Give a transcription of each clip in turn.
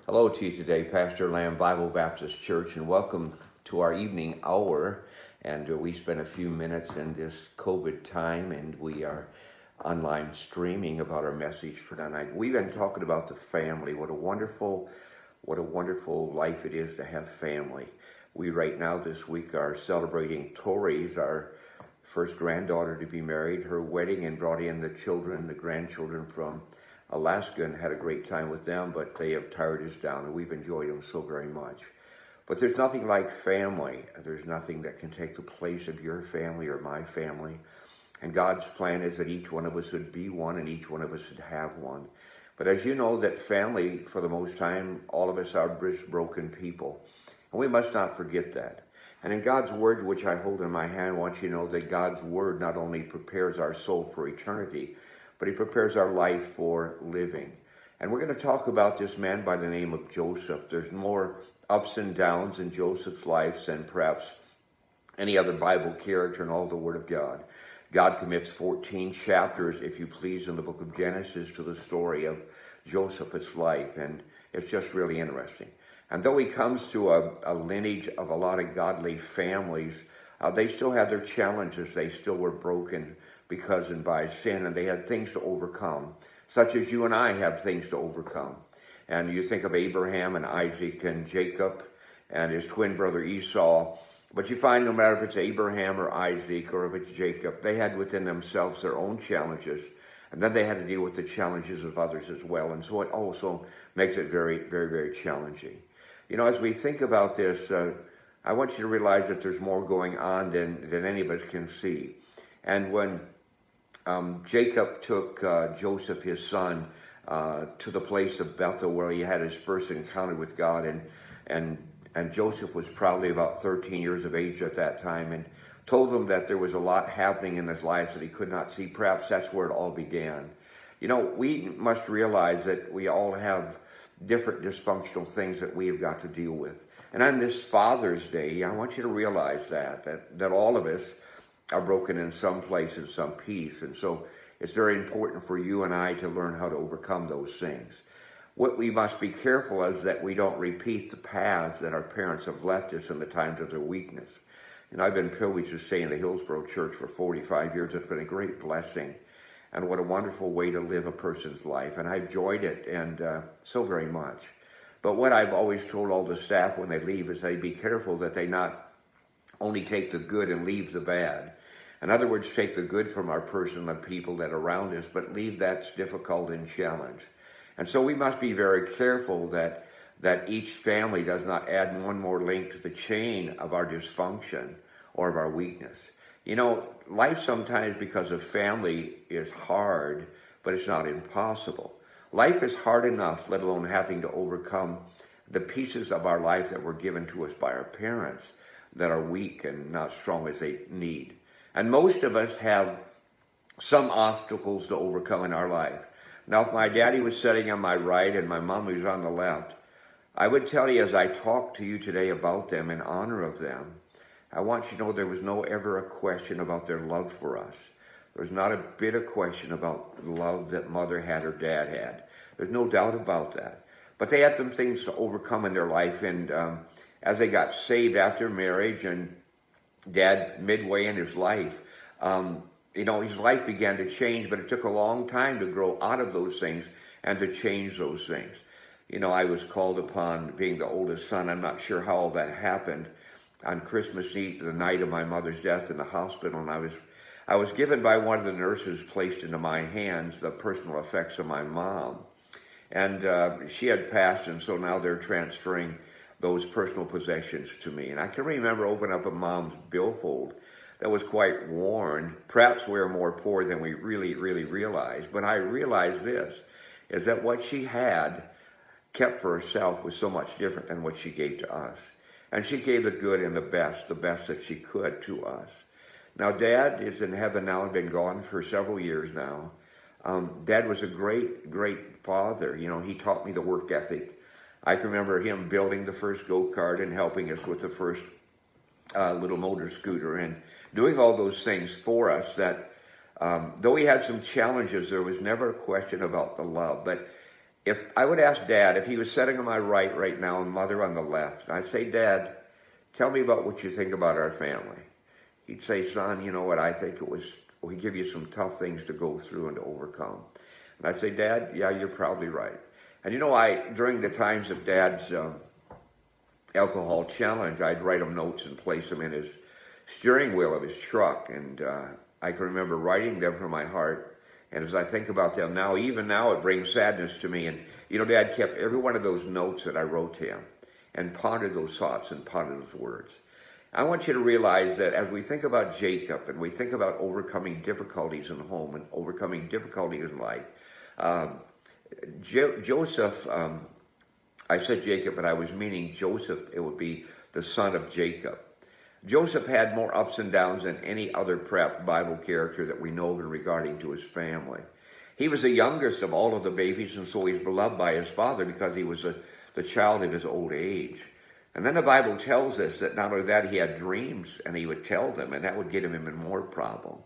Hello to you today, Pastor Lamb Bible Baptist Church, and welcome to our evening hour. And we spent a few minutes in this COVID time, and we are online streaming about our message for tonight. We've been talking about the family. What a wonderful life it is to have family. We right now this week are celebrating Tori's, our first granddaughter to be married, her wedding, and brought in the grandchildren from Alaska, and had a great time with them, but they have tired us down, and we've enjoyed them so very much. But there's nothing like family. There's nothing that can take the place of your family or my family. And God's plan is that each one of us would be one, and each one of us would have one. But as you know, that family, for the most time, all of us are just broken people. And we must not forget that. And in God's Word, which I hold in my hand, I want you to know that God's Word not only prepares our soul for eternity, but he prepares our life for living. And we're going to talk about this man by the name of Joseph. There's more ups and downs in Joseph's life than perhaps any other Bible character in all the Word of God. God commits 14 chapters, if you please, in the book of Genesis to the story of Joseph's life, and it's just really interesting. And though he comes to a lineage of a lot of godly families, they still had their challenges. They still were broken because and by sin, and they had things to overcome, such as you and I have things to overcome. And you think of Abraham and Isaac and Jacob and his twin brother Esau, but you find no matter if it's Abraham or Isaac or if it's Jacob, they had within themselves their own challenges, and then they had to deal with the challenges of others as well, and so it also makes it very, very, very challenging. You know, as we think about this, I want you to realize that there's more going on than any of us can see. And when Jacob took Joseph, his son, to the place of Bethel where he had his first encounter with God, and Joseph was probably about 13 years of age at that time, and told him that there was a lot happening in his life that he could not see. Perhaps that's where it all began. You know, we must realize that we all have different dysfunctional things that we have got to deal with. And on this Father's Day, I want you to realize that all of us are broken in some place, in some piece. And so it's very important for you and I to learn how to overcome those things. What we must be careful is that we don't repeat the paths that our parents have left us in the times of their weakness. And I've been privileged to stay in the Hillsborough Church for 45 years. It's been a great blessing. And what a wonderful way to live a person's life. And I've enjoyed it, and so very much. But what I've always told all the staff when they leave is they be careful that they not only take the good and leave the bad. In other words, take the good from our person, the people that are around us, but leave that's difficult and challenge. And so we must be very careful that each family does not add one more link to the chain of our dysfunction or of our weakness. You know, life sometimes because of family is hard, but it's not impossible. Life is hard enough, let alone having to overcome the pieces of our life that were given to us by our parents that are weak and not strong as they need. And most of us have some obstacles to overcome in our life. Now, if my daddy was sitting on my right and my mom was on the left, I would tell you as I talk to you today about them in honor of them, I want you to know there was no ever a question about their love for us. There was not a bit of question about the love that mother had or dad had. There's no doubt about that. But they had some things to overcome in their life, and as they got saved after marriage and Dad, midway in his life, his life began to change, but it took a long time to grow out of those things and to change those things. You know, I was called upon, being the oldest son, I'm not sure how all that happened, on Christmas Eve, the night of my mother's death in the hospital, and I was given by one of the nurses, placed into my hands, the personal effects of my mom. And she had passed, and so now they're transferring those personal possessions to me. And I can remember opening up a mom's billfold that was quite worn. Perhaps we were more poor than we really, really realized. But I realized this, is that what she had kept for herself was so much different than what she gave to us. And she gave the good and the best that she could to us. Now, Dad is in heaven now and been gone for several years now. Dad was a great, great father. You know, he taught me the work ethic. I can remember him building the first go-kart and helping us with the first little motor scooter and doing all those things for us that though he had some challenges, there was never a question about the love. But if I would ask Dad if he was sitting on my right now and Mother on the left, I'd say, Dad, tell me about what you think about our family. He'd say, son, you know what, I think we give you some tough things to go through and to overcome. And I'd say, Dad, yeah, you're probably right. And you know, during the times of Dad's alcohol challenge, I'd write him notes and place them in his steering wheel of his truck. And I can remember writing them from my heart. And as I think about them now, even now, it brings sadness to me. And, you know, Dad kept every one of those notes that I wrote to him and pondered those thoughts and pondered those words. I want you to realize that as we think about Jacob and we think about overcoming difficulties in home and overcoming difficulties in life, Joseph, I said Jacob, but I was meaning Joseph. It would be the son of Jacob. Joseph had more ups and downs than any other perhaps Bible character that we know of in regarding to his family. He was the youngest of all of the babies, and so he's beloved by his father because he was the child of his old age. And then the Bible tells us that not only that, he had dreams, and he would tell them, and that would get him in more problem.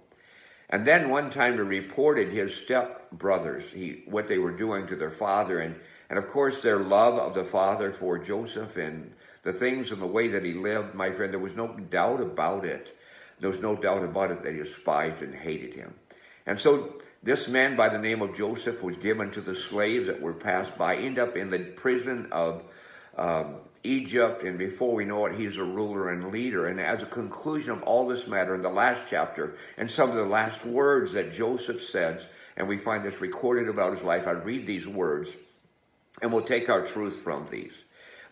And then one time he reported his stepbrothers, what they were doing to their father, and of course their love of the father for Joseph and the things and the way that he lived, my friend, there was no doubt about it. There was no doubt about it that he despised and hated him. And so this man by the name of Joseph was given to the slaves that were passed by, ended up in the prison of Egypt, and before we know it, he's a ruler and leader. And as a conclusion of all this matter, in the last chapter, and some of the last words that Joseph says, and we find this recorded about his life, I read these words, and we'll take our truth from these.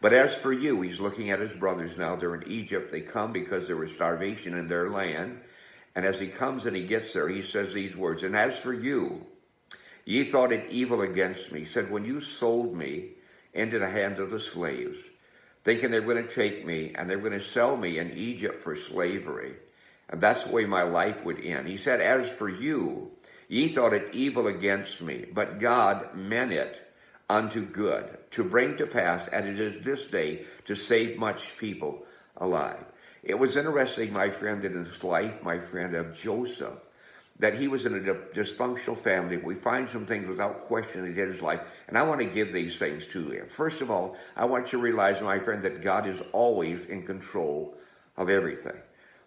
But as for you, he's looking at his brothers now. They're in Egypt. They come because there was starvation in their land. And as he comes and he gets there, he says these words, and as for you, ye thought it evil against me. He said, when you sold me into the hands of the slaves, thinking they're going to take me and they're going to sell me in Egypt for slavery, and that's the way my life would end. He said, as for you, ye thought it evil against me, but God meant it unto good, to bring to pass, as it is this day, to save much people alive. It was interesting, my friend, that in his life, my friend, of Joseph, that he was in a dysfunctional family. We find some things without question he did in his life, and I want to give these things to you. First of all, I want you to realize, my friend, that God is always in control of everything.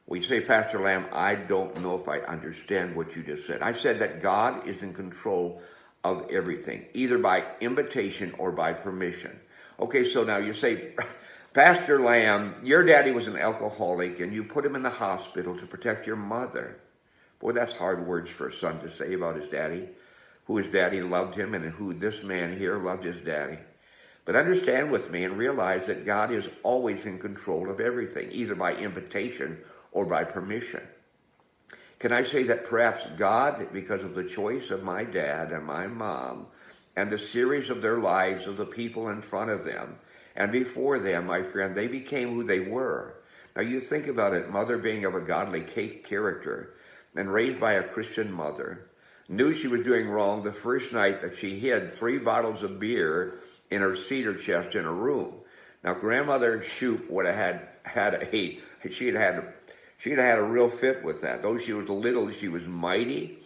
We say, Pastor Lamb, I don't know if I understand what you just said. I said that God is in control of everything, either by invitation or by permission. Okay, so now you say, Pastor Lamb, your daddy was an alcoholic and you put him in the hospital to protect your mother. Boy, that's hard words for a son to say about his daddy, who his daddy loved him and who this man here loved his daddy. But understand with me and realize that God is always in control of everything, either by invitation or by permission. Can I say that perhaps God, because of the choice of my dad and my mom and the series of their lives of the people in front of them and before them, my friend, they became who they were. Now you think about it, mother being of a godly character and raised by a Christian mother, knew she was doing wrong the first night that she hid 3 bottles of beer in her cedar chest in her room. Now grandmother Shoup would have she'd had a real fit with that. Though she was little, she was mighty,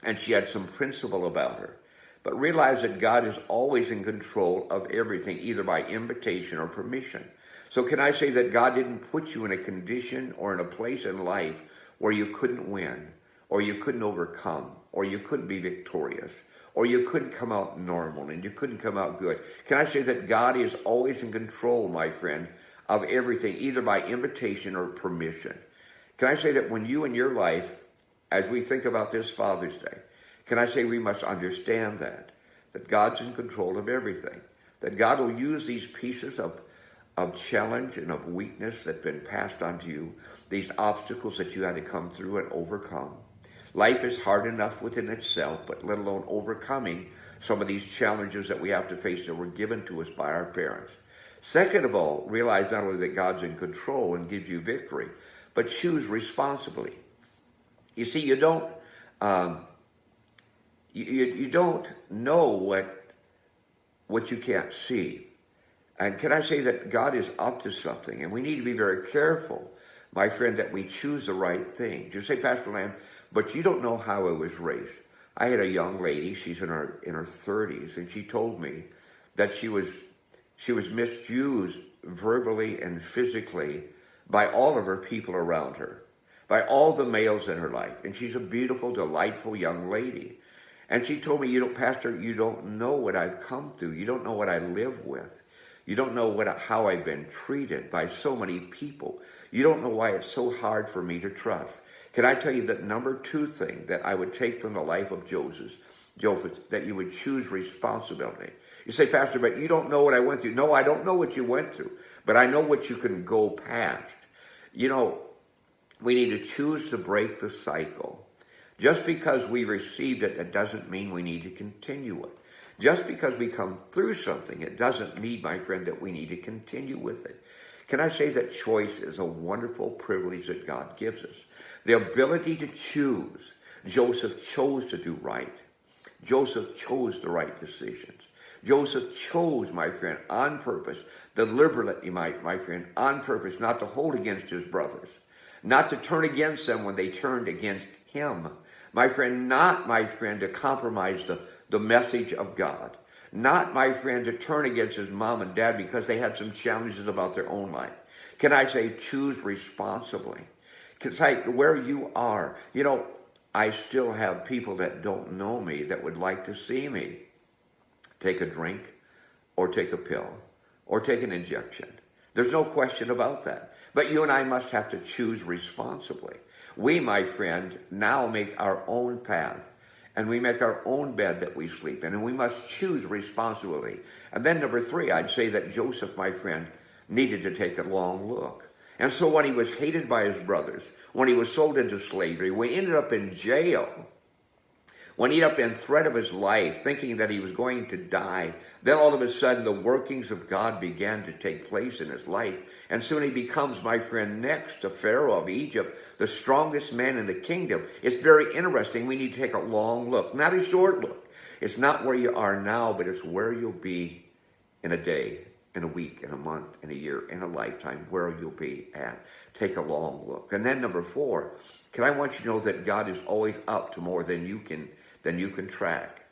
and she had some principle about her. But realize that God is always in control of everything, either by invitation or permission. So can I say that God didn't put you in a condition or in a place in life where you couldn't win, or you couldn't overcome, or you couldn't be victorious, or you couldn't come out normal, and you couldn't come out good? Can I say that God is always in control, my friend, of everything, either by invitation or permission? Can I say that when you in your life, as we think about this Father's Day, can I say we must understand that God's in control of everything, that God will use these pieces of challenge and of weakness that have been passed on to you, these obstacles that you had to come through and overcome. Life is hard enough within itself, but let alone overcoming some of these challenges that we have to face that were given to us by our parents. Second of all, realize not only that God's in control and gives you victory, but choose responsibly. You see, you don't know what you can't see. And can I say that God is up to something, and we need to be very careful, my friend, that we choose the right thing. You say, Pastor Lamb, but you don't know how I was raised. I had a young lady, she's in her 30s, and she told me that she was misused verbally and physically by all of her people around her, by all the males in her life. And she's a beautiful, delightful young lady. And she told me, Pastor, you don't know what I've come through. You don't know what I live with. You don't know how I've been treated by so many people. You don't know why it's so hard for me to trust. Can I tell you that number 2 thing that I would take from the life of Joseph, that you would choose responsibility. You say, Pastor, but you don't know what I went through. No, I don't know what you went through, but I know what you can go past. We need to choose to break the cycle. Just because we received it, it doesn't mean we need to continue it. Just because we come through something, it doesn't mean, my friend, that we need to continue with it. Can I say that choice is a wonderful privilege that God gives us? The ability to choose. Joseph chose to do right. Joseph chose the right decisions. Joseph chose, my friend, on purpose, deliberately, my friend, on purpose, not to hold against his brothers, not to turn against them when they turned against him. My friend, not, my friend, to compromise the message of God. Not, my friend, to turn against his mom and dad because they had some challenges about their own life. Can I say choose responsibly? Because where you are, I still have people that don't know me that would like to see me take a drink or take a pill or take an injection. There's no question about that. But you and I must have to choose responsibly. We, my friend, now make our own path, and we make our own bed that we sleep in, and we must choose responsibly. And then number 3, I'd say that Joseph, my friend, needed to take a long look. And so when he was hated by his brothers, when he was sold into slavery, when he ended up in jail, when he ended up in threat of his life, thinking that he was going to die, then all of a sudden the workings of God began to take place in his life. And soon he becomes, my friend, next to Pharaoh of Egypt, the strongest man in the kingdom. It's very interesting. We need to take a long look, not a short look. It's not where you are now, but it's where you'll be in a day, in a week, in a month, in a year, in a lifetime, where you'll be at. Take a long look. And then number 4, I want you to know that God is always up to more than you can track.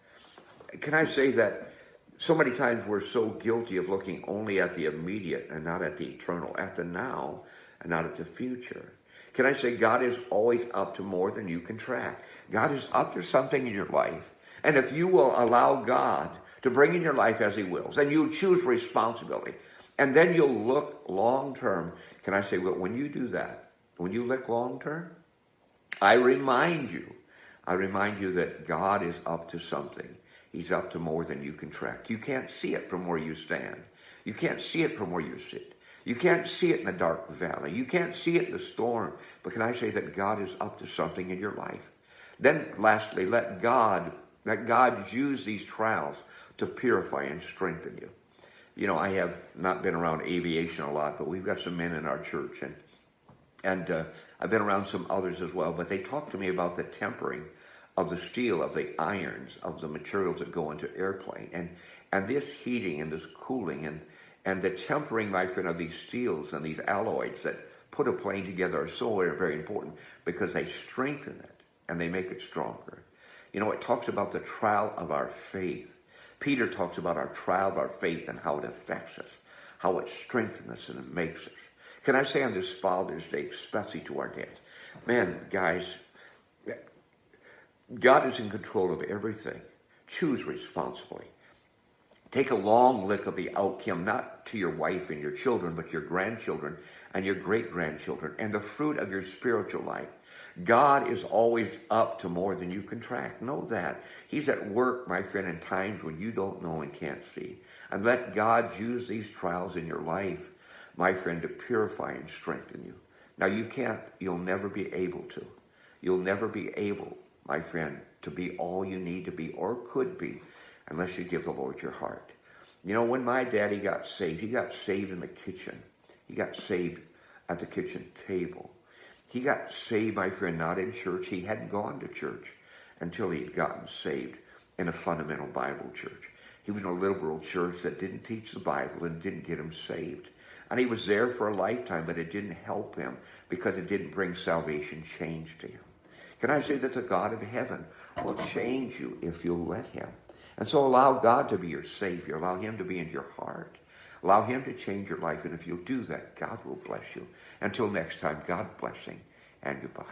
Can I say that so many times we're so guilty of looking only at the immediate and not at the eternal, at the now and not at the future? Can I say God is always up to more than you can track? God is up to something in your life. And if you will allow God to bring in your life as he wills, and you choose responsibility, and then you'll look long term. Can I say, well, when you do that, when you look long term, I remind you that God is up to something. He's up to more than you can track. You can't see it from where you stand. You can't see it from where you sit. You can't see it in the dark valley. You can't see it in the storm. But can I say that God is up to something in your life? Then lastly, let God use these trials to purify and strengthen you. I have not been around aviation a lot, but we've got some men in our church, and I've been around some others as well, but they talk to me about the tempering of the steel, of the irons, of the materials that go into airplane, and this heating and this cooling and the tempering, my friend, of these steels and these alloys that put a plane together are so very, very important because they strengthen it and they make it stronger. It talks about the trial of our faith. Peter talks about our trial of our faith and how it affects us, how it strengthens us and it makes us. Can I say on this Father's Day, especially to our dads, man, guys, God is in control of everything. Choose responsibly. Take a long look of the outcome, not to your wife and your children, but your grandchildren and your great-grandchildren and the fruit of your spiritual life. God is always up to more than you can track. Know that. He's at work, my friend, in times when you don't know and can't see. And let God use these trials in your life, my friend, to purify and strengthen you. Now you'll never be able to. You'll never be able, my friend, to be all you need to be or could be unless you give the Lord your heart. When my daddy got saved, he got saved in the kitchen. He got saved at the kitchen table. He got saved, my friend, not in church. He hadn't gone to church until he'd gotten saved in a fundamental Bible church. He was in a liberal church that didn't teach the Bible and didn't get him saved. And he was there for a lifetime, but it didn't help him because it didn't bring salvation change to him. Can I say that the God of heaven will change you if you'll let him? And so allow God to be your Savior. Allow him to be in your heart. Allow him to change your life. And if you'll do that, God will bless you. Until next time, God blessing and goodbye.